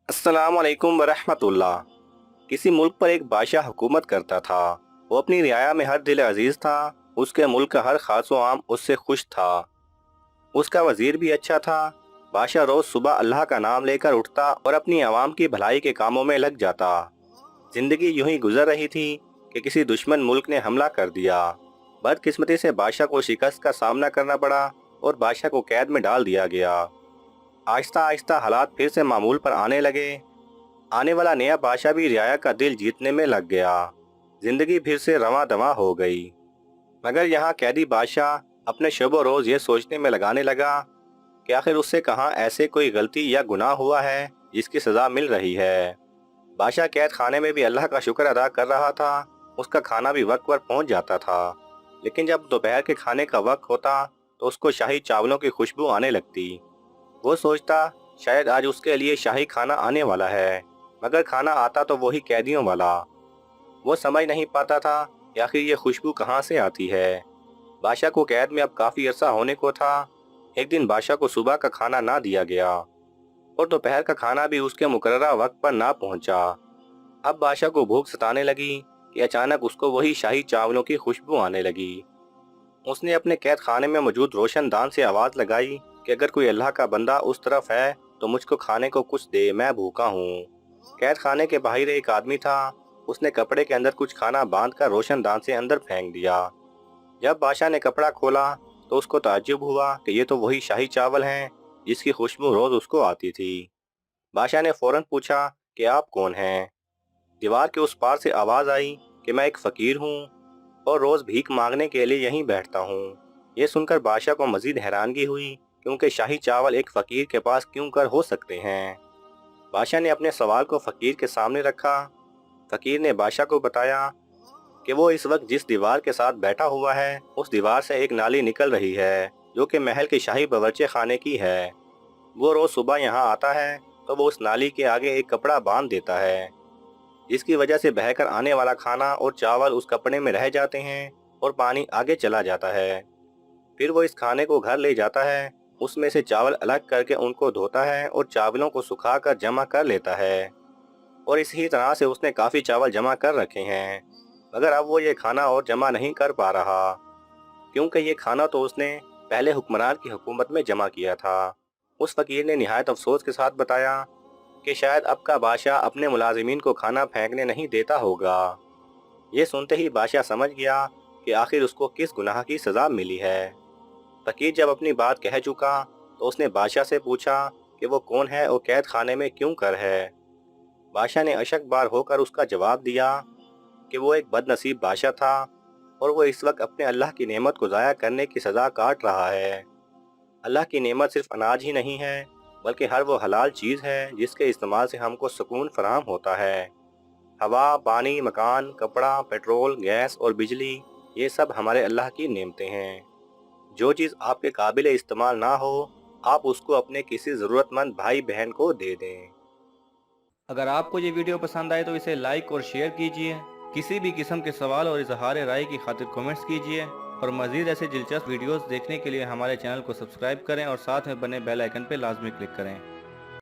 अस्सलाम वालेकुम वरहमतुल्लाह। किसी मुल्क पर एक बादशाह हुकूमत करता था। वो अपनी रियाया में हर दिल अजीज था। उसके मुल्क का हर खास व आम उससे खुश था। उसका वजीर भी अच्छा था। बादशाह रोज सुबह अल्लाह का नाम लेकर उठता और अपनी आवाम की भलाई के कामों में लग जाता। जिंदगी यूं ही गुजर रही थी कि किसी दुश्मन मुल्क ने हमला कर दिया। बदकिस्मती से बादशाह को शिकस्त का सामना करना पड़ा और बादशाह को कैद में डाल दिया गया। आहिस्ता आहिस्ता हालात फिर से मामूल पर आने लगे। आने वाला नया बादशाह भी रियाया का दिल जीतने में लग गया। जिंदगी फिर से रवां दवां हो गई। मगर यहाँ कैदी बादशाह अपने शब रोज ये सोचने में लगाने लगा कि आखिर उससे कहाँ ऐसे कोई गलती या गुनाह हुआ है जिसकी सजा मिल रही है। बादशाह कैद खाने में भी अल्लाह का शुक्र अदा कर रहा था। उसका खाना भी वक्त पर पहुंच जाता था। लेकिन जब दोपहर के खाने का वक्त होता तो उसको शाही चावलों की खुशबू आने लगती। वो सोचता शायद आज उसके लिए शाही खाना आने वाला है। मगर खाना आता तो वही कैदियों वाला। वो समझ नहीं पाता था कि आखिर ये खुशबू कहाँ से आती है। बादशाह को कैद में अब काफी अरसा होने को था। एक दिन बादशाह को सुबह का खाना ना दिया गया और दोपहर का खाना भी उसके मुकर्ररा वक्त पर ना पहुंचा। अब बादशाह को भूख सताने लगी कि अचानक उसको वही शाही चावलों की खुशबू आने लगी। उसने अपने कैद खाने में मौजूद रोशनदान से आवाज लगाई कि अगर कोई अल्लाह का बंदा उस तरफ है तो मुझको खाने को कुछ दे, मैं भूखा हूँ। कैद खाने के बाहर एक आदमी था। उसने कपड़े के अंदर कुछ खाना बांधकर रोशनदान से अंदर फेंक दिया। जब बादशाह ने कपड़ा खोला तो उसको ताज्जुब हुआ कि ये तो वही शाही चावल हैं जिसकी खुशबू रोज उसको आती थी। बादशाह ने फौरन पूछा कि आप कौन हैं। दीवार के उस पार से आवाज आई कि मैं एक फकीर हूँ और रोज भीख मांगने के लिए यहीं बैठता हूँ। ये सुनकर बादशाह को मजीद हैरानगी हुई क्योंकि शाही चावल एक फकीर के पास क्यों कर हो सकते हैं। बादशाह ने अपने सवाल को फकीर के सामने रखा। फकीर ने बादशाह को बताया कि वो इस वक्त जिस दीवार के साथ बैठा हुआ है उस दीवार से एक नाली निकल रही है जो कि महल के शाही बावर्ची खाने की है। वो रोज सुबह यहाँ आता है तो वो उस नाली के आगे एक कपड़ा बांध देता है जिसकी वजह से बहकर आने वाला खाना और चावल उस कपड़े में रह जाते हैं और पानी आगे चला जाता है। फिर वो इस खाने को घर ले जाता है। उसमें से चावल अलग करके उनको धोता है और चावलों को सुखाकर जमा कर लेता है। और इसी तरह से उसने काफ़ी चावल जमा कर रखे हैं। मगर अब वो ये खाना और जमा नहीं कर पा रहा क्योंकि ये खाना तो उसने पहले हुक्मरान की हुकूमत में जमा किया था। उस फकीर ने निहायत अफसोस के साथ बताया कि शायद अब का बादशाह अपने मुलाजिमीन को खाना फेंकने नहीं देता होगा। ये सुनते ही बादशाह समझ गया कि आखिर उसको किस गुनाह की सज़ा मिली है। फकीर जब अपनी बात कह चुका तो उसने बादशाह से पूछा कि वो कौन है और कैद खाने में क्यों कर है। बादशाह ने अशक होकर उसका जवाब दिया कि वो एक बदनसीब बादशाह था और वो इस वक्त अपने अल्लाह की नेमत को ज़ाया करने की सज़ा काट रहा है। अल्लाह की नेमत सिर्फ अनाज ही नहीं है बल्कि हर वो हलाल चीज़ है जिसके इस्तेमाल से हमको सुकून फराहम होता है। हवा, पानी, मकान, कपड़ा, पेट्रोल, गैस और बिजली, ये सब हमारे अल्लाह की नेमतें हैं। जो चीज़ आपके काबिल इस्तेमाल ना हो आप उसको अपने किसी ज़रूरतमंद भाई बहन को दे दें। अगर आपको ये वीडियो पसंद आए तो इसे लाइक और शेयर कीजिए। किसी भी किस्म के सवाल और इजहार राय की खातिर कमेंट्स कीजिए और मज़ीद ऐसे दिलचस्प वीडियोस देखने के लिए हमारे चैनल को सब्सक्राइब करें और साथ में बने बेल आइकन पर लाजमी क्लिक करें।